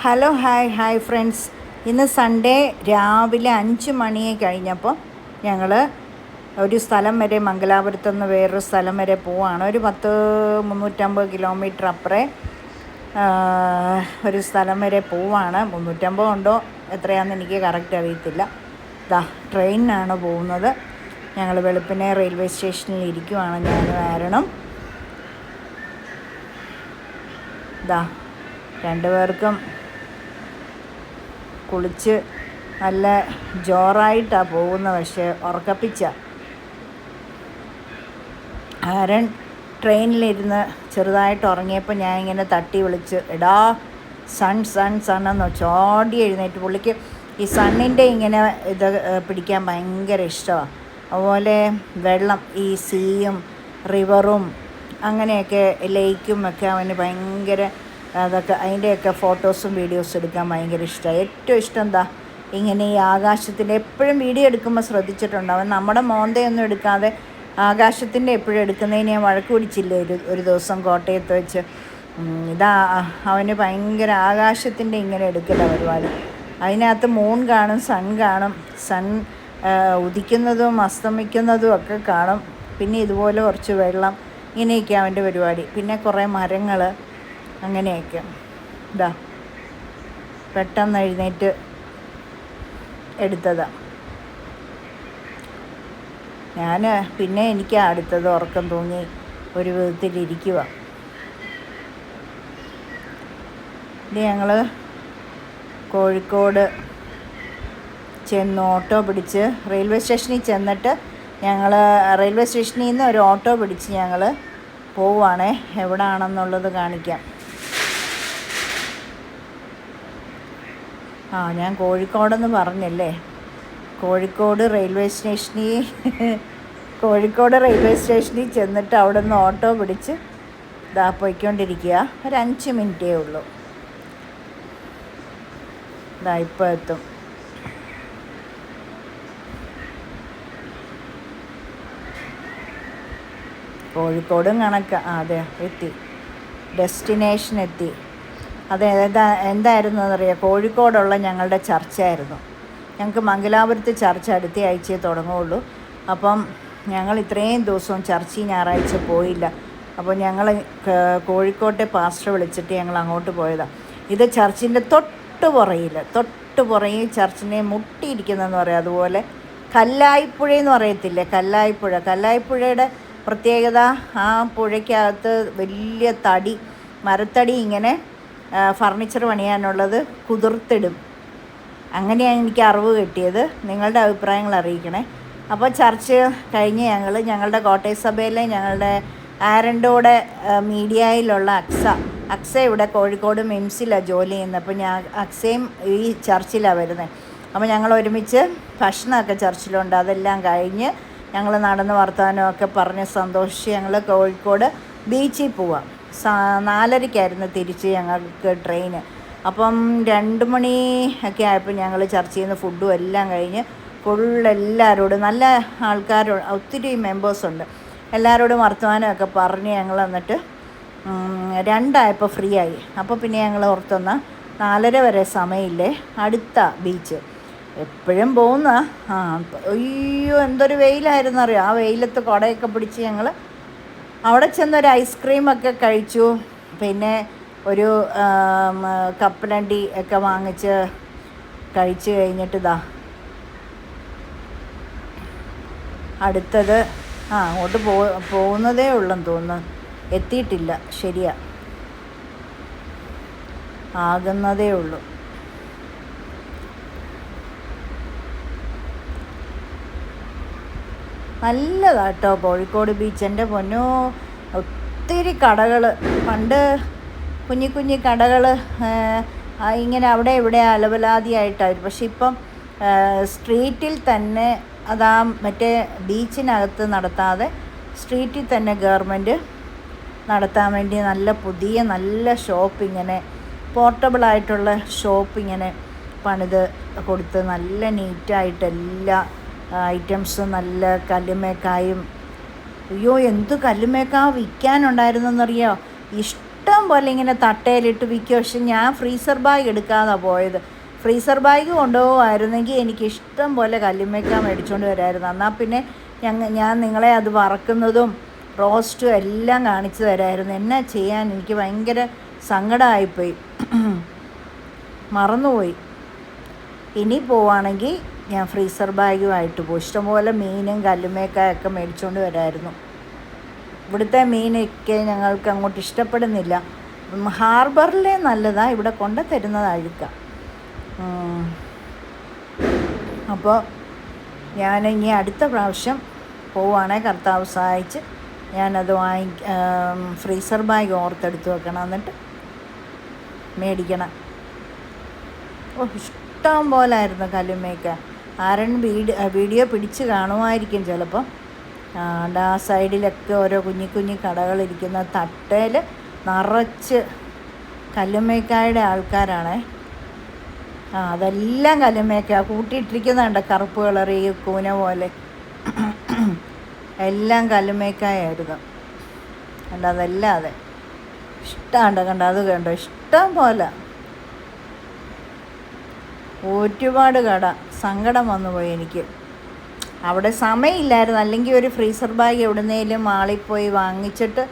Hello hi friends. ഇന്ന് Sunday രാവിലെ 5 മണിയെ കഴിഞ്ഞപ്പോൾ ഞങ്ങൾ ഒരു സ്ഥലം വരെ, മംഗലാപുരത്തു നിന്ന് വേറൊരു സ്ഥലം വരെ പോവാണ്. ഒരു 350 കിലോമീറ്റർ അപ്പുറേ ഒരു സ്ഥലം വരെ പോവാണ്. 350 ഉണ്ടോ എത്രയാണെന്ന് എനിക്ക് കറക്റ്റ് അറിയത്തില്ല. ട്രെയിനിനാണ് പോകുന്നത്. ഞങ്ങൾ വെളുപ്പിനെ റെയിൽവേ സ്റ്റേഷനിൽ ഇരിക്കുവാണ്, ഞാനും ആരണം. രണ്ടുപേർക്കും കുളിച്ച് നല്ല ജോറായിട്ടാണ് പോകുന്നത്. പക്ഷേ ഉറക്കപ്പിച്ച ആരൻ ട്രെയിനിലിരുന്ന് ചെറുതായിട്ട് ഉറങ്ങിയപ്പോൾ ഞാൻ ഇങ്ങനെ തട്ടി വിളിച്ച്, എടാ സൺ എന്ന് ചോടി എഴുന്നേറ്റ്. പുള്ളിക്ക് ഈ സണ്ണിൻ്റെ ഇങ്ങനെ ഇത് പിടിക്കാൻ ഭയങ്കര ഇഷ്ടമാണ്. അതുപോലെ വെള്ളം, ഈ സീയും റിവറും അങ്ങനെയൊക്കെ ലേക്കും ഒക്കെ അവന് ഭയങ്കര, അതൊക്കെ അതിൻ്റെയൊക്കെ ഫോട്ടോസും വീഡിയോസും എടുക്കാൻ ഭയങ്കര ഇഷ്ടമാണ്. ഏറ്റവും ഇഷ്ടം ഇങ്ങനെ ഈ ആകാശത്തിൻ്റെ എപ്പോഴും വീഡിയോ എടുക്കുമ്പോൾ ശ്രദ്ധിച്ചിട്ടുണ്ട്, അവൻ നമ്മുടെ മോന്തയൊന്നും എടുക്കാതെ ആകാശത്തിൻ്റെ എപ്പോഴും എടുക്കുന്നതിന് ഞാൻ വഴക്ക് പിടിച്ചില്ലേ ഒരു ദിവസം കോട്ടയത്ത് വെച്ച്. അവന് ഭയങ്കര ആകാശത്തിൻ്റെ ഇങ്ങനെ എടുക്കല പരിപാടി. അതിനകത്ത് മൂൺ കാണും, സൺ കാണും, സൺ ഉദിക്കുന്നതും അസ്തമിക്കുന്നതും ഒക്കെ കാണും. പിന്നെ ഇതുപോലെ കുറച്ച് വെള്ളം, ഇങ്ങനെയൊക്കെ അവൻ്റെ പരിപാടി. പിന്നെ കുറേ മരങ്ങൾ, അങ്ങനെയൊക്കെ. പെട്ടെന്ന് എഴുന്നേറ്റ് എടുത്തതാണ്. പിന്നെ എനിക്ക് അടുത്തത് ഉറക്കം തൂങ്ങി ഒരു വിധത്തിലിരിക്കുക. ഇത് ഞങ്ങൾ കോഴിക്കോട് ചെന്ന് ഓട്ടോ പിടിച്ച് റെയിൽവേ സ്റ്റേഷനിൽ ചെന്നിട്ട് ഞങ്ങൾ റെയിൽവേ സ്റ്റേഷനിൽ നിന്ന് ഒരു ഓട്ടോ പിടിച്ച് ഞങ്ങൾ പോവുകയാണേ. എവിടെയാണെന്നുള്ളത് കാണിക്കാം. ഞാൻ കോഴിക്കോടെന്ന് പറഞ്ഞല്ലേ. കോഴിക്കോട് റെയിൽവേ സ്റ്റേഷനിൽ ചെന്നിട്ട് അവിടെ നിന്ന് ഓട്ടോ പിടിച്ച് പോയിക്കൊണ്ടിരിക്കുക. ഒരു 5 മിനിറ്റേ ഉള്ളൂ. ഇപ്പോൾ എത്തും. കോഴിക്കോടും കണക്കാണ്. അതെ, എത്തി, ഡെസ്റ്റിനേഷൻ എത്തി. എന്തായിരുന്നു എന്നറിയാം, കോഴിക്കോടുള്ള ഞങ്ങളുടെ ചർച്ചയായിരുന്നു. ഞങ്ങൾക്ക് മംഗലാപുരത്ത് ചർച്ച അടുത്ത ആഴ്ചയെ തുടങ്ങുകയുള്ളൂ. അപ്പം ഞങ്ങൾ ഇത്രയും ദിവസവും ചർച്ചയിൽ ഞായറാഴ്ച പോയില്ല. അപ്പോൾ ഞങ്ങൾ കോഴിക്കോട്ടെ പാസ്റ്റർ വിളിച്ചിട്ട് ഞങ്ങൾ അങ്ങോട്ട് പോയതാണ്. ഇത് ചർച്ചിൻ്റെ തൊട്ട് പുറയിൽ ചർച്ചിനെ മുട്ടിയിരിക്കുന്നതെന്ന് പറയാം. അതുപോലെ കല്ലായിപ്പുഴയെന്ന് പറയത്തില്ലേ, കല്ലായിപ്പുഴയുടെ പ്രത്യേകത, ആ പുഴയ്ക്കകത്ത് വലിയ മരത്തടി ഇങ്ങനെ ഫർണിച്ചർ പണിയാനുള്ളത് കുതിർത്തിടും. അങ്ങനെയാണ് എനിക്ക് അറിവ് കിട്ടിയത്. നിങ്ങളുടെ അഭിപ്രായങ്ങൾ അറിയിക്കണേ. അപ്പോൾ ചർച്ച് കഴിഞ്ഞ് ഞങ്ങളുടെ കോട്ടയം സഭയിലെ ഞങ്ങളുടെ ആരൻ്റെ മീഡിയയിലുള്ള അക്സ ഇവിടെ കോഴിക്കോട് മിംസിലാണ് ജോലി ചെയ്യുന്നത്. അപ്പോൾ അക്സയും ഈ ചർച്ചിലാണ് വരുന്നത്. അപ്പോൾ ഞങ്ങൾ ഒരുമിച്ച് ഭക്ഷണമൊക്കെ ചർച്ചിലുണ്ട്. അതെല്ലാം കഴിഞ്ഞ് ഞങ്ങൾ നടന്ന് വർത്തമാനമൊക്കെ പറഞ്ഞ് സന്തോഷിച്ച് ഞങ്ങൾ കോഴിക്കോട് ബീച്ചിൽ പോവാം. 4:30 തിരിച്ച് ഞങ്ങൾക്ക് ട്രെയിന്. അപ്പം 2 മണി ഒക്കെ ആയപ്പോൾ ഞങ്ങൾ ചർച്ചയിൽ നിന്ന് ഫുഡും എല്ലാം കഴിഞ്ഞ് എല്ലാവരോടും, നല്ല ആൾക്കാരോട്, ഒത്തിരി മെമ്പേഴ്സുണ്ട്, എല്ലാവരോടും വർത്തമാനമൊക്കെ പറഞ്ഞ് ഞങ്ങൾ എന്നിട്ട് 2 ഫ്രീ ആയി. അപ്പോൾ പിന്നെ ഞങ്ങൾ ഓർത്തൊന്ന് 4:30 വരെ സമയമില്ലേ, അടുത്ത ബീച്ച് എപ്പോഴും പോകുന്ന. അയ്യോ എന്തൊരു വെയിലായിരുന്നു അറിയാം. ആ വെയിലത്ത് കുടയൊക്കെ പിടിച്ച് ഞങ്ങൾ അവിടെ ചെന്നൊരു ഐസ്ക്രീമൊക്കെ കഴിച്ചു. പിന്നെ ഒരു കപ്പലണ്ടി ഒക്കെ വാങ്ങിച്ച് കഴിച്ച് കഴിഞ്ഞിട്ട് അടുത്തത് അങ്ങോട്ട് പോകുന്നതേ ഉള്ളെന്ന് തോന്നുന്നു. എത്തിയിട്ടില്ല, ശരിയാ, ആകുന്നതേ ഉള്ളൂ. നല്ലതാട്ടോ കോഴിക്കോട് ബീച്ച്. എൻ്റെ പൊന്നോ, ഒത്തിരി കടകൾ, പണ്ട് കുഞ്ഞി കടകൾ ഇങ്ങനെ അവിടെ ഇവിടെ അലവലാതിയായിട്ടായിരുന്നു. പക്ഷെ ഇപ്പം സ്ട്രീറ്റിൽ തന്നെ, മറ്റേ ബീച്ചിനകത്ത് നടത്താതെ സ്ട്രീറ്റിൽ തന്നെ ഗവൺമെൻറ് നടത്താൻ വേണ്ടി നല്ല ഷോപ്പ്, ഇങ്ങനെ പോർട്ടബിളായിട്ടുള്ള ഷോപ്പ് ഇങ്ങനെ പണിത് കൊടുത്ത് നല്ല നീറ്റായിട്ട് എല്ലാ ഐറ്റംസും, നല്ല കല്ലുമേക്കായും. അയ്യോ എന്ത് കല്ലുമേക്ക വിൽക്കാനുണ്ടായിരുന്നെന്നറിയോ. ഇഷ്ടം പോലെ ഇങ്ങനെ തട്ടയിലിട്ട് വിൽക്കും. പക്ഷെ ഞാൻ ഫ്രീസർ ബാഗ് എടുക്കാതെ പോയത്. ഫ്രീസർ ബാഗ് കൊണ്ടുപോകുമായിരുന്നെങ്കിൽ എനിക്ക് ഇഷ്ടം പോലെ കല്ലുമ്മേക്ക മേടിച്ചുകൊണ്ട് വരാമായിരുന്നു. എന്നാൽ പിന്നെ ഞാൻ നിങ്ങളെ അത് വറക്കുന്നതും റോസ്റ്റും എല്ലാം കാണിച്ചു തരാമായിരുന്നു. എന്നാ ചെയ്യാൻ, എനിക്ക് ഭയങ്കര സങ്കടമായിപ്പോയി, മറന്നുപോയി. ഇനി പോവുകയാണെങ്കിൽ ഞാൻ ഫ്രീസർ ബാഗുമായിട്ട് പോകും. ഇഷ്ടംപോലെ മീനും കല്ലുമ്മേക്കായൊക്കെ മേടിച്ചുകൊണ്ട് വരാമായിരുന്നു. ഇവിടുത്തെ മീനൊക്കെ ഞങ്ങൾക്ക് അങ്ങോട്ട് ഇഷ്ടപ്പെടുന്നില്ല. ഹാർബറിലെ നല്ലതാണ്, ഇവിടെ കൊണ്ടു തരുന്നത് അഴുക്കാം. അപ്പോൾ ഞാൻ ഇനി അടുത്ത പ്രാവശ്യം പോവുകയാണെങ്കിൽ കർത്താവ് സഹായിച്ച് ഞാനത് ഫ്രീസർ ബാഗ് ഓർത്തെടുത്ത് വെക്കണം, എന്നിട്ട് മേടിക്കണം. ഇഷ്ടം പോലായിരുന്നു കല്ലുമ്മേക്ക. ആരും വീഡിയോ പിടിച്ച് കാണുമായിരിക്കും ചിലപ്പം. ആ സൈഡിലൊക്കെ ഓരോ കുഞ്ഞി കടകളിരിക്കുന്ന തട്ടയിൽ നിറച്ച് കല്ലുമ്മേക്കായുടെ ആൾക്കാരാണേ. അതെല്ലാം കല്ലുമ്മേക്ക കൂട്ടിയിട്ടിരിക്കുന്നുണ്ട്, കറുപ്പ് കളറ് ഈ കൂന പോലെ എല്ലാം കല്ലുമ്മേക്കായായിരുന്നു. കണ്ടോ, അതെല്ലാം അതെ ഇഷ്ടമുണ്ട്. കണ്ടോ, അത് കണ്ടോ, ഇഷ്ടം പോലെ ഒരുപാട് കട. സങ്കടം വന്നുപോയി എനിക്ക്. അവിടെ സമയമില്ലായിരുന്നു, അല്ലെങ്കിൽ ഒരു ഫ്രീസർ ബാഗ് എവിടുന്നേലും മാളിൽ പോയി വാങ്ങിച്ചിട്ട്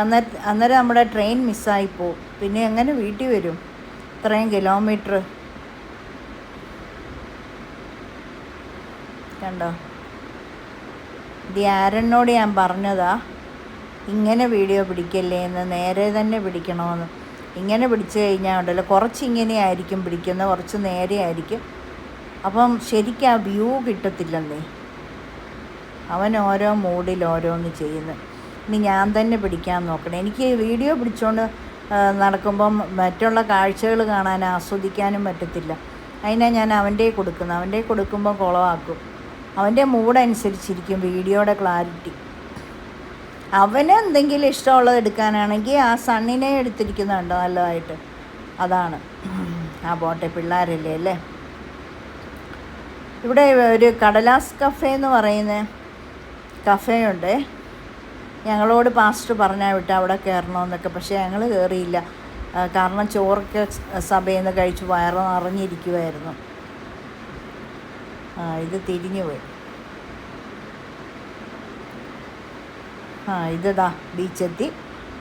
അന്നേരം നമ്മുടെ ട്രെയിൻ മിസ്സായിപ്പോവും. പിന്നെ എങ്ങനെ വീട്ടിൽ വരും ഇത്രയും കിലോമീറ്റർ? കണ്ടോ, ഇത് ആരനോട് ഞാൻ പറഞ്ഞതാ ഇങ്ങനെ വീഡിയോ പിടിക്കല്ലേ എന്ന്, നേരെ തന്നെ പിടിക്കണമെന്ന്. ഇങ്ങനെ പിടിച്ചു കഴിഞ്ഞാൽ ഉണ്ടല്ലോ, കുറച്ച് ഇങ്ങനെ ആയിരിക്കും പിടിക്കുന്നത്, കുറച്ച് നേരെ ആയിരിക്കും. അപ്പം ശരിക്കും ആ വ്യൂ കിട്ടത്തില്ലെന്നേ. അവൻ ഓരോ മൂഡിൽ ഓരോന്ന് ചെയ്യുന്നു. ഇനി ഞാൻ തന്നെ പിടിക്കാൻ നോക്കണം. എനിക്ക് വീഡിയോ പിടിച്ചുകൊണ്ട് നടക്കുമ്പം മറ്റുള്ള കാഴ്ചകൾ കാണാൻ ആസ്വദിക്കാനും പറ്റത്തില്ല. അതിനാണ് ഞാൻ അവൻ്റെ കൊടുക്കുമ്പോൾ കുളമാക്കും. അവൻ്റെ മൂഡനുസരിച്ചിരിക്കും വീഡിയോയുടെ ക്ലാരിറ്റി. അവന് എന്തെങ്കിലും ഇഷ്ടമുള്ളത് എടുക്കാനാണെങ്കിൽ ആ സണ്ണിനെ എടുത്തിരിക്കുന്നുണ്ടോ നല്ലതായിട്ട്, അതാണ്. പോട്ടെ, പിള്ളേരല്ലേ അല്ലേ. ഇവിടെ ഒരു കടലാസ് കഫേ എന്ന് പറയുന്ന കഫേയുണ്ട്. ഞങ്ങളോട് പാസ്റ്റർ പറഞ്ഞാൽ വിട്ട് അവിടെ കയറണമെന്നൊക്കെ, പക്ഷേ ഞങ്ങൾ കയറിയില്ല. കാരണം ചോറൊക്കെ സഭയിൽ നിന്ന് കഴിച്ച് വയറ് നിറഞ്ഞിരിക്കുമായിരുന്നു. ഇത് തിരിഞ്ഞു പോയി. ഇതാ ബീച്ചെത്തി.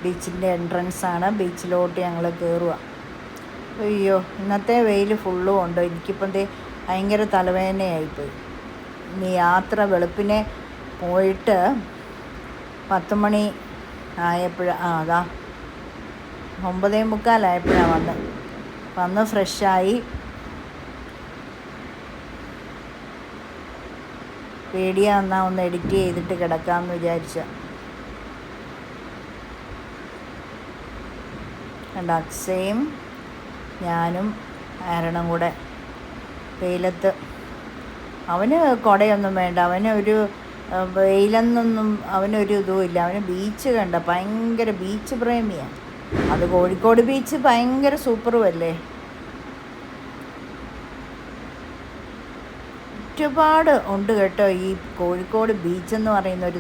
ബീച്ചിൻ്റെ എൻട്രൻസാണ്. ബീച്ചിലോട്ട് ഞങ്ങൾ കയറുക. അയ്യോ, ഇന്നത്തെ വെയിൽ ഫുള്ളും ഉണ്ട്. എനിക്കിപ്പം ഭയങ്കര തലവേദനയായിപ്പോയി. ഇനി യാത്ര വെളുപ്പിനെ പോയിട്ട് 10 മണി ആയപ്പോഴാണ്, അതാ 9:45 വന്ന് ഫ്രഷായി. വീഡിയോ എന്നാൽ ഒന്ന് എഡിറ്റ് ചെയ്തിട്ട് കിടക്കാമെന്ന് വിചാരിച്ച. കണ്ട, അക്സയും ഞാനും ആരണം കൂടെ വെയിലത്ത്. അവന് കുടയൊന്നും വേണ്ട, അവനൊരു വെയിലെന്നൊന്നും അവനൊരു ഇതുമില്ല. അവന് ബീച്ച് കണ്ട ഭയങ്കര ബീച്ച് പ്രേമിയാണ്. അത് കോഴിക്കോട് ബീച്ച് ഭയങ്കര സൂപ്പറും അല്ലേ. ഒരുപാട് ഉണ്ട് കേട്ടോ ഈ കോഴിക്കോട് ബീച്ചെന്ന് പറയുന്ന ഒരു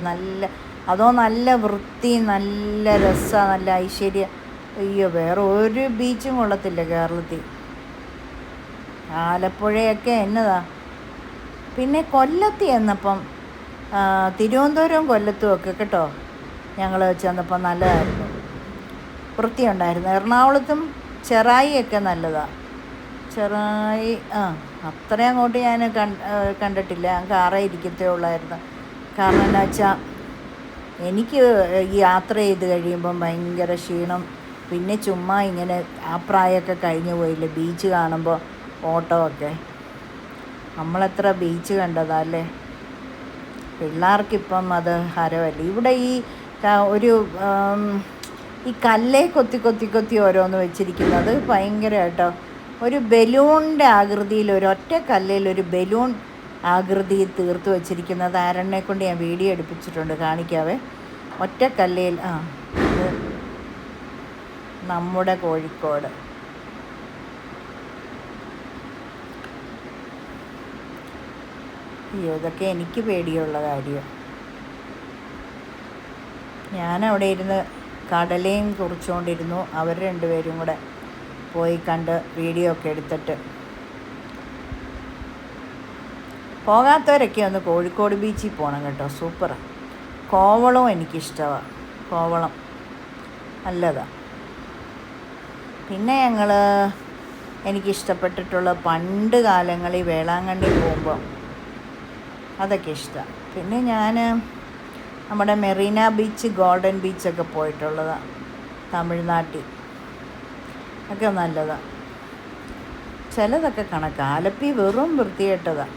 നല്ല വൃത്തി, നല്ല രസമാണ്, നല്ല ഐശ്വര്യം. അയ്യോ, വേറെ ഒരു ബീച്ചും കൊള്ളത്തില്ല കേരളത്തിൽ. ആലപ്പുഴയൊക്കെ എന്നതാ. പിന്നെ കൊല്ലത്ത് ചെന്നപ്പം, തിരുവനന്തപുരം കൊല്ലത്തും ഒക്കെ കേട്ടോ ഞങ്ങൾ ചെന്നപ്പം നല്ലതായിരുന്നു, വൃത്തിയുണ്ടായിരുന്നു. എറണാകുളത്തും ചെറായിയൊക്കെ നല്ലതാണ്. ചെറായി അത്രയും അങ്ങോട്ട് ഞാൻ കണ്ടിട്ടില്ല. ഞാൻ കാറേ ഇരിക്കത്തേ ഉള്ളായിരുന്നു. കാരണം എന്താ വെച്ചാൽ എനിക്ക് ഈ യാത്ര ചെയ്ത് കഴിയുമ്പം ഭയങ്കര ക്ഷീണം. പിന്നെ ചുമ്മാ ഇങ്ങനെ ആ പ്രായമൊക്കെ കഴിഞ്ഞു പോയില്ലേ ബീച്ച് കാണുമ്പോൾ, ഓട്ടമൊക്കെ. നമ്മളെത്ര ബീച്ച് കണ്ടതല്ലേ. പിള്ളേർക്കിപ്പം അത് ഹരമല്ലേ. ഇവിടെ ഈ കല്ലേ കൊത്തി ഓരോന്ന് വെച്ചിരിക്കുന്നത് ഭയങ്കര കേട്ടോ. ഒരു ബലൂണിൻ്റെ ആകൃതിയിൽ, ഒരൊറ്റ കല്ലിൽ ഒരു ബലൂൺ ആകൃതിയിൽ തീർത്ത് വെച്ചിരിക്കുന്നത് ആരണ്ണെ കൊണ്ട് ഞാൻ വീഡിയോ എടുപ്പിച്ചിട്ടുണ്ട്, കാണിക്കാവേ. ഒറ്റ കല്ലിൽ. ഇത് നമ്മുടെ കോഴിക്കോട്. അയ്യോ, ഇതൊക്കെ എനിക്ക് പേടിയുള്ള കാര്യം. ഞാനവിടെ ഇരുന്ന് കടലയും കുറിച്ചുകൊണ്ടിരുന്നു. അവർ രണ്ടുപേരും കൂടെ പോയി കണ്ട് വീഡിയോ ഒക്കെ എടുത്തിട്ട്. പോകാത്തവരൊക്കെ ഒന്ന് കോഴിക്കോട് ബീച്ചിൽ പോകണം കേട്ടോ, സൂപ്പറാണ്. കോവളവും എനിക്കിഷ്ടമാണ്, കോവളം നല്ലതാണ്. പിന്നെ എനിക്കിഷ്ടപ്പെട്ടിട്ടുള്ള പണ്ട് കാലങ്ങളിൽ വേളാങ്കണ്ണി പോകുമ്പോൾ അതൊക്കെ ഇഷ്ടമാണ്. പിന്നെ ഞാൻ നമ്മുടെ മെറീന ബീച്ച്, ഗോൾഡൻ ബീച്ചൊക്കെ പോയിട്ടുള്ളതാണ് തമിഴ്നാട്ടിൽ, ഒക്കെ നല്ലതാണ്. ചിലതൊക്കെ കണക്കാണ്. ആലപ്പി വെറും വൃത്തികെട്ടതാണ്,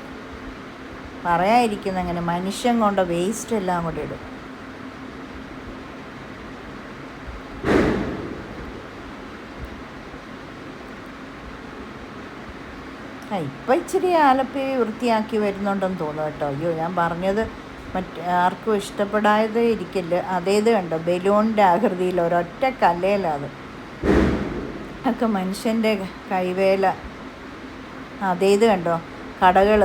പറയാതിരിക്കുന്ന അങ്ങനെ മനുഷ്യൻ കൊണ്ട് വേസ്റ്റ് എല്ലാം കൂടെ ഇടും. ഇപ്പം ഇച്ചിരി ആലപ്പി വൃത്തിയാക്കി വരുന്നുണ്ടെന്ന് തോന്നുന്നു കേട്ടോ. അയ്യോ, ഞാൻ പറഞ്ഞത് ആർക്കും ഇഷ്ടപ്പെടാതെ ഇരിക്കില്ല. അതേത് കണ്ടോ, ബലൂണിൻ്റെ ആകൃതിയിൽ ഒരൊറ്റ കല്ലേലത് ഒക്കെ മനുഷ്യൻ്റെ കൈവേല. അതേത് കണ്ടോ, കടകൾ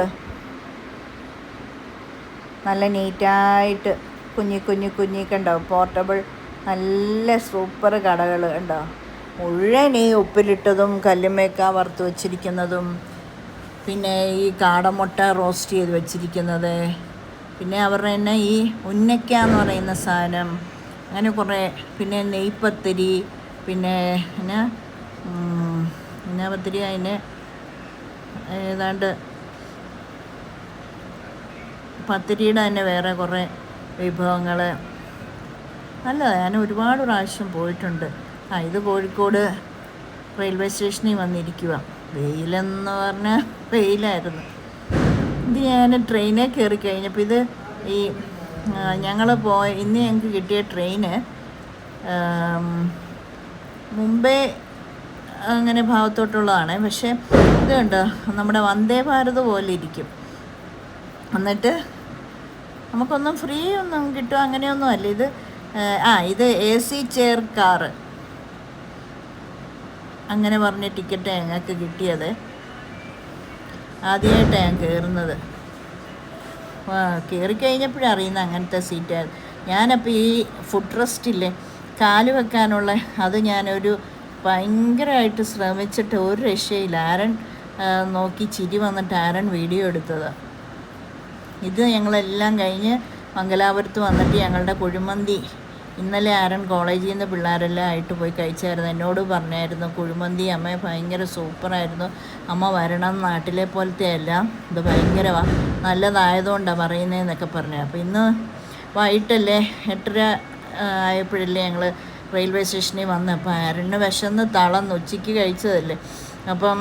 നല്ല നീറ്റായിട്ട് കുഞ്ഞി കണ്ടോ, പോർട്ടബിൾ നല്ല സൂപ്പർ കടകൾ കണ്ടോ. മുഴുവൻ ഈ ഉപ്പിലിട്ടതും കല്ലുമേക്ക വറുത്ത് വച്ചിരിക്കുന്നതും, പിന്നെ ഈ കാടമുട്ട റോസ്റ്റ് ചെയ്ത് വെച്ചിരിക്കുന്നത്, പിന്നെ അവരുടെ തന്നെ ഈ ഉന്നക്ക എന്ന് പറയുന്ന സാധനം, അങ്ങനെ കുറേ, പിന്നെ നെയ്പത്തിരി, പിന്നെ എന്നാ പത്തിരി, അതിന് ഏതാണ്ട് പത്തിരിയുടെ തന്നെ വേറെ കുറേ വിഭവങ്ങൾ. നല്ലതാണ്, ഞാൻ ഒരുപാട് പ്രാവശ്യം പോയിട്ടുണ്ട്. ഇത് കോഴിക്കോട് റെയിൽവേ സ്റ്റേഷനിൽ വന്നിരിക്കുക. വെയിലെന്ന് പറഞ്ഞാൽ വെയിലായിരുന്നു. ഇത് ഞാൻ ട്രെയിനിൽ കയറി കഴിഞ്ഞപ്പോൾ ഇത് ഈ ഞങ്ങൾ ഇന്ന് ഞങ്ങൾക്ക് കിട്ടിയ ട്രെയിന് മുംബൈ അങ്ങനെ ഭാഗത്തോട്ടുള്ളതാണ്. പക്ഷേ ഇത് കണ്ടോ, നമ്മുടെ വന്ദേ ഭാരത് പോലെ ഇരിക്കും. എന്നിട്ട് നമുക്കൊന്നും ഫ്രീ ഒന്നും കിട്ടുക അങ്ങനെയൊന്നും അല്ല. ഇത് AC ചെയർ കാറ് അങ്ങനെ പറഞ്ഞ ടിക്കറ്റ് ഞങ്ങൾക്ക് കിട്ടിയത്. ആദ്യമായിട്ടാണ് ഞാൻ കയറുന്നത്. കയറിക്കഴിഞ്ഞപ്പോഴാണ് അറിയുന്നത് അങ്ങനത്തെ സീറ്റായിരുന്നു. ഞാനപ്പോൾ ഈ ഫുഡ് റെസ്റ്റില്ലേ, കാല് വെക്കാനുള്ള അത് ഞാനൊരു ഭയങ്കരമായിട്ട് ശ്രമിച്ചിട്ട് ഒരു രക്ഷയില്ല. ആരൻ നോക്കി ചിരി വന്നിട്ട് ആരൻ വീഡിയോ എടുത്തതാണ്. ഇത് ഞങ്ങളെല്ലാം കഴിഞ്ഞ് മംഗലാപുരത്ത് വന്നിട്ട് ഞങ്ങളുടെ കുഴിമന്തി ഇന്നലെ ആരൻ കോളേജിൽ നിന്ന് പിള്ളേരെല്ലാം ആയിട്ട് പോയി കഴിച്ചായിരുന്നു. എന്നോട് പറഞ്ഞായിരുന്നു, കുഴിമന്തി അമ്മ ഭയങ്കര സൂപ്പറായിരുന്നു, അമ്മ വരണം, നാട്ടിലെ പോലത്തെ അല്ല, ഇത് ഭയങ്കരമാണ്, നല്ലതായതുകൊണ്ടാണ് പറയുന്നതെന്നൊക്കെ പറഞ്ഞു. അപ്പോൾ ഇന്ന് വൈകിട്ടല്ലേ 8:30 ആയപ്പോഴല്ലേ ഞങ്ങൾ റെയിൽവേ സ്റ്റേഷനിൽ വന്നത്. അപ്പോൾ ആരന് വിശന്ന് തളർന്ന്, ഉച്ചയ്ക്ക് കഴിച്ചതല്ലേ. അപ്പം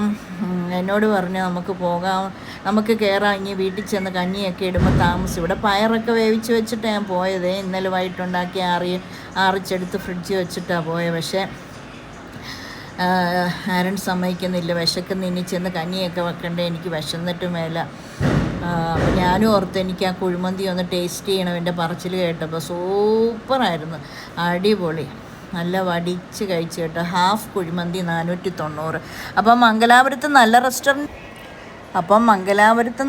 എന്നോട് പറഞ്ഞു, നമുക്ക് പോകാം, നമുക്ക് കയറാം, ഇനി വീട്ടിൽ ചെന്ന് കഞ്ഞിയൊക്കെ ഇടുമ്പോൾ താമസം. ഇവിടെ പയറൊക്കെ വേവിച്ച് വെച്ചിട്ടാണ് ഞാൻ പോയത്. ഇന്നലെ വൈകിട്ടുണ്ടാക്കി ആറിച്ചെടുത്ത് ഫ്രിഡ്ജിൽ വെച്ചിട്ടാണ് പോയത്. പക്ഷേ ആരൻ സമ്മതിക്കുന്നില്ല, വിശക്കുന്ന, ഇനി ചെന്ന് കഞ്ഞിയൊക്കെ വെക്കണ്ടേ, എനിക്ക് വിശന്നിട്ട് മേല. അപ്പോൾ ഞാനും ഓർത്ത് എനിക്ക് ആ കുഴിമന്തി ഒന്ന് ടേസ്റ്റ് ചെയ്യണം. എൻ്റെ പറച്ചിൽ കേട്ടപ്പോൾ സൂപ്പറായിരുന്നു, അടിപൊളി, നല്ല വടിച്ച് കഴിച്ച് കേട്ടോ. ഹാഫ് കുഴിമന്തി 490. അപ്പം മംഗലാപുരത്ത്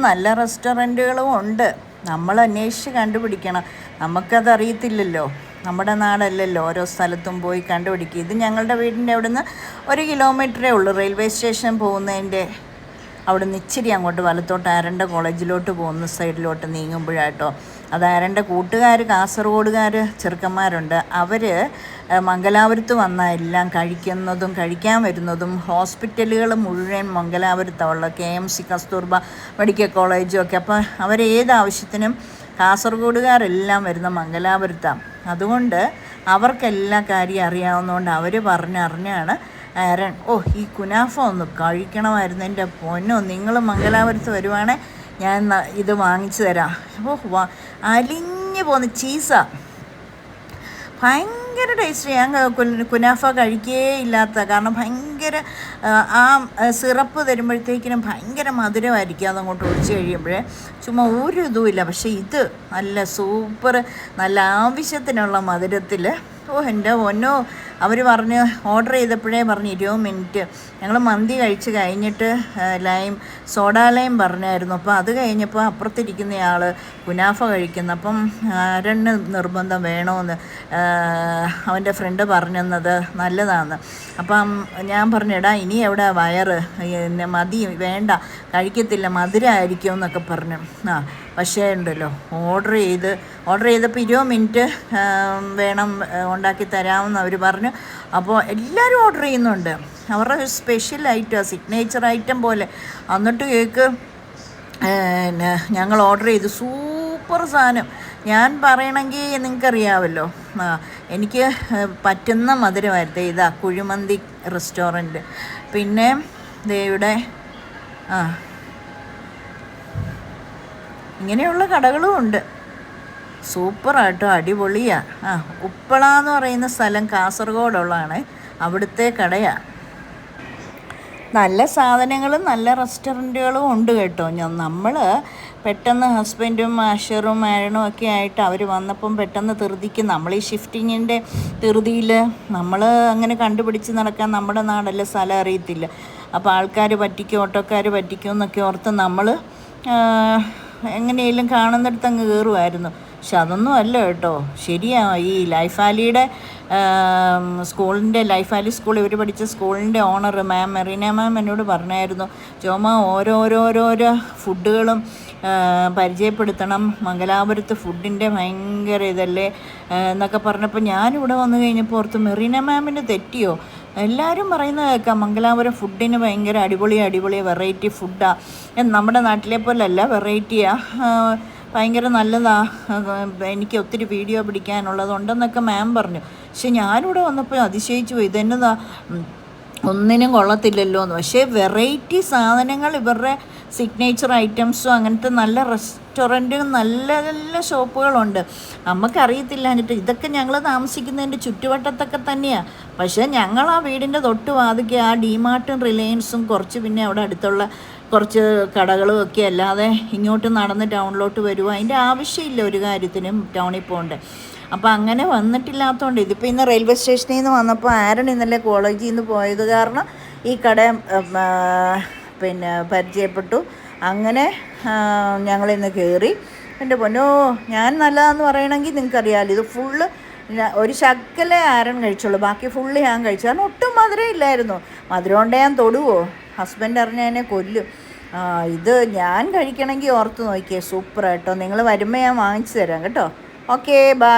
നല്ല റെസ്റ്റോറൻറ്റുകളും ഉണ്ട്. നമ്മൾ അന്വേഷിച്ച് കണ്ടുപിടിക്കണം. നമുക്കതറിയത്തില്ലല്ലോ, നമ്മുടെ നാടല്ലല്ലോ, ഓരോ സ്ഥലത്തും പോയി കണ്ടുപിടിക്കുക. ഇത് ഞങ്ങളുടെ വീടിൻ്റെ അവിടുന്ന് 1 കിലോമീറ്ററേ ഉള്ളൂ റെയിൽവേ സ്റ്റേഷൻ പോകുന്നതിൻ്റെ. അവിടുന്ന് ഇച്ചിരി അങ്ങോട്ട് വലത്തോട്ട് ആരൻ്റെ കോളേജിലോട്ട് പോകുന്ന സൈഡിലോട്ട് നീങ്ങുമ്പോഴാട്ടോ. അത് ആരൻ്റെ കൂട്ടുകാർ, കാസർഗോഡുകാർ ചെറുക്കന്മാരുണ്ട്. അവർ മംഗലാപുരത്ത് വന്നാൽ എല്ലാം കഴിക്കുന്നതും കഴിക്കാൻ വരുന്നതും. ഹോസ്പിറ്റലുകൾ മുഴുവൻ മംഗലാപുരത്തുള്ള KMC കസ്തൂർബ മെഡിക്കൽ കോളേജും ഒക്കെ. അപ്പോൾ അവരേതാവശ്യത്തിനും കാസർഗോഡുകാരെല്ലാം വരുന്ന മംഗലാപുരത്താണ്. അതുകൊണ്ട് അവർക്കെല്ലാ കാര്യം അറിയാവുന്നതുകൊണ്ട് അവർ പറഞ്ഞറിഞ്ഞാണ് ആരൻ, ഈ കുനാഫ ഒന്ന് കഴിക്കണമായിരുന്നു, എൻ്റെ പൊന്നോ, നിങ്ങൾ മംഗലാപുരത്ത് വരുവാണെങ്കിൽ ഞാൻ ഇത് വാങ്ങിച്ചു തരാം. അലിഞ്ഞു പോകുന്ന ചീസാണ്, ഭയങ്കര ടേസ്റ്റ്. ഞാൻ കുനാഫ കഴിക്കേ ഇല്ലാത്ത കാരണം ഭയങ്കര ആ സിറപ്പ് തരുമ്പോഴത്തേക്കിനും ഭയങ്കര മധുരമായിരിക്കും അതങ്ങോട്ട് ഒഴിച്ച് കഴിയുമ്പോഴേ, ചുമ്മാ ഒരു ഇതുമില്ല. പക്ഷേ ഇത് നല്ല സൂപ്പർ, നല്ല ആവശ്യത്തിനുള്ള മധുരത്തിൽ ഓ എൻ്റെ പൊന്നോ, അവർ പറഞ്ഞ് ഓർഡർ ചെയ്തപ്പോഴേ പറഞ്ഞു 20 മിനിറ്റ്. ഞങ്ങൾ മന്തി കഴിച്ച് കഴിഞ്ഞിട്ട് സോഡാ ലൈം പറഞ്ഞായിരുന്നു. അപ്പോൾ അത് കഴിഞ്ഞപ്പോൾ അപ്പുറത്തിരിക്കുന്നയാൾ കുനാഫ കഴിക്കുന്നു. അപ്പം ആരണ്ണ് നിർബന്ധം വേണമെന്ന് അവൻ്റെ ഫ്രണ്ട് പറഞ്ഞെന്നത് നല്ലതാണ്. അപ്പം ഞാൻ പറഞ്ഞു, എടാ ഇനി എവിടെ വയറ്, മതി, വേണ്ട, കഴിക്കത്തില്ല, മധുരമായിരിക്കും എന്നൊക്കെ പറഞ്ഞു. പക്ഷേ ഉണ്ടല്ലോ, ഓർഡർ ചെയ്തപ്പോൾ 20 മിനിറ്റ് വേണം, ഉണ്ടാക്കി തരാമെന്ന് അവർ പറഞ്ഞു. അപ്പോൾ എല്ലാവരും ഓർഡർ ചെയ്യുന്നുണ്ട്. അവരുടെ ഒരു സ്പെഷ്യൽ ഐറ്റം, സിഗ്നേച്ചർ ഐറ്റം പോലെ. എന്നിട്ട് കേക്ക് ഞങ്ങൾ ഓർഡർ ചെയ്തു. സൂപ്പർ സാധനം. ഞാൻ പറയണമെങ്കിൽ നിങ്ങൾക്കറിയാമല്ലോ, എനിക്ക് പറ്റുന്ന മധുരമായിരുന്നു. ഇതാ കുഴിമന്തി റെസ്റ്റോറൻറ്റ്. പിന്നെ ഇവിടെ ഇങ്ങനെയുള്ള കടകളും ഉണ്ട്. സൂപ്പറാട്ടോ, അടിപൊളിയാണ്. ഉപ്പള എന്ന് പറയുന്ന സ്ഥലം കാസർഗോഡുള്ളതാണ്. അവിടുത്തെ കടയാണ്. നല്ല സാധനങ്ങളും നല്ല റെസ്റ്റോറൻറ്റുകളും ഉണ്ട് കേട്ടോ. നമ്മൾ പെട്ടെന്ന് ഹസ്ബൻഡും അഷറും ആരണും ഒക്കെ ആയിട്ട് അവർ വന്നപ്പം പെട്ടെന്ന് ധൃതിക്ക്, നമ്മൾ ഈ ഷിഫ്റ്റിങ്ങിൻ്റെ ധൃതിയിൽ നമ്മൾ അങ്ങനെ കണ്ടുപിടിച്ച് നടക്കാൻ നമ്മുടെ നാടല്ല, സ്ഥലം അറിയത്തില്ല. അപ്പോൾ ആൾക്കാർ പറ്റിക്കും, ഓട്ടോക്കാർ പറ്റിക്കും എന്നൊക്കെ ഓർത്ത് നമ്മൾ എങ്ങനെയെങ്കിലും കാണുന്നിടത്ത് അങ്ങ് കയറുമായിരുന്നു. പക്ഷെ അതൊന്നും അല്ല കേട്ടോ. ശരിയാണ്, ഈ ലൈഫ് വാലിയുടെ സ്കൂളിൻ്റെ, ലൈഫ് വാലി സ്കൂൾ ഇവർ പഠിച്ച സ്കൂളിൻ്റെ ഓണർ മാം, മെറീന മാം എന്നോട് പറഞ്ഞായിരുന്നു, ജോമ ഓരോരോ ഫുഡുകളും പരിചയപ്പെടുത്തണം, മംഗലാപുരത്ത് ഫുഡിൻ്റെ ഭയങ്കര ഇതല്ലേ എന്നൊക്കെ പറഞ്ഞപ്പോൾ ഞാനിവിടെ വന്നു കഴിഞ്ഞപ്പോൾ ഓർത്ത്, മെറീന മാമിന് തെറ്റിയോ? എല്ലാവരും പറയുന്നത് കേൾക്കാം, മംഗലാപുരം ഫുഡിന് ഭയങ്കര അടിപൊളി വെറൈറ്റി ഫുഡാണ്. നമ്മുടെ നാട്ടിലെ പോലല്ല, വെറൈറ്റിയാണ്, ഭയങ്കര നല്ലതാണ്, എനിക്ക് ഒത്തിരി വീഡിയോ പിടിക്കാനുള്ളതുണ്ടെന്നൊക്കെ മാം പറഞ്ഞു. പക്ഷെ ഞാനിവിടെ വന്നപ്പോൾ അതിശയിച്ചു പോയി, ഇതെന്നതാ ഒന്നിനും കൊള്ളത്തില്ലല്ലോ എന്ന്. പക്ഷേ വെറൈറ്റി സാധനങ്ങൾ, ഇവരുടെ സിഗ്നേച്ചർ ഐറ്റംസും അങ്ങനത്തെ നല്ല റെസ്റ്റോറൻറ്റും നല്ല നല്ല ഷോപ്പുകളുണ്ട്. നമുക്കറിയത്തില്ല. എന്നിട്ട് ഇതൊക്കെ ഞങ്ങൾ താമസിക്കുന്നതിൻ്റെ ചുറ്റുവട്ടത്തൊക്കെ തന്നെയാണ്. പക്ഷേ ഞങ്ങൾ ആ വീടിൻ്റെ തൊട്ട് വാതിക്ക് ആ ഡിമാർട്ടും റിലയൻസും കുറച്ച് പിന്നെ അവിടെ അടുത്തുള്ള കുറച്ച് കടകളും ഒക്കെ അല്ലാതെ ഇങ്ങോട്ട് നടന്ന് ടൗണിലോട്ട് വരുമോ, അതിൻ്റെ ആവശ്യമില്ല ഒരു കാര്യത്തിനും ടൗണിൽ പോകണ്ടേ. അപ്പോൾ അങ്ങനെ വന്നിട്ടില്ലാത്തതുകൊണ്ട്, ഇതിപ്പോൾ ഇന്ന് റെയിൽവേ സ്റ്റേഷനിൽ നിന്ന് വന്നപ്പോൾ ആരൺ ഇന്നലെ കോളേജിൽ നിന്ന് പോയത് കാരണം ഈ കട പിന്നെ പരിചയപ്പെട്ടു. അങ്ങനെ ഞങ്ങളിന്ന് കയറി. എൻ്റെ പൊന്നോ, ഞാൻ നല്ലതാണെന്ന് പറയണമെങ്കിൽ നിങ്ങൾക്കറിയാമല്ലോ, ഇത് ഫുള്ള് ഒരു ശക്കലേ ആരൺ കഴിച്ചുള്ളൂ, ബാക്കി ഫുള്ള് ഞാൻ കഴിച്ചു. കാരണം ഒട്ടും മധുരം ഇല്ലായിരുന്നു. മധുരം കൊണ്ട് ഞാൻ തൊടുവോ? ഹസ്ബൻഡ് അറിഞ്ഞ എന്നെ കൊല്ലും. ഇത് ഞാൻ കഴിക്കണമെങ്കിൽ ഓർത്ത് നോക്കിയേ, സൂപ്പറായിട്ടോ. നിങ്ങൾ വരുമ്പോൾ ഞാൻ വാങ്ങിച്ചു തരാം കേട്ടോ. Okay, by.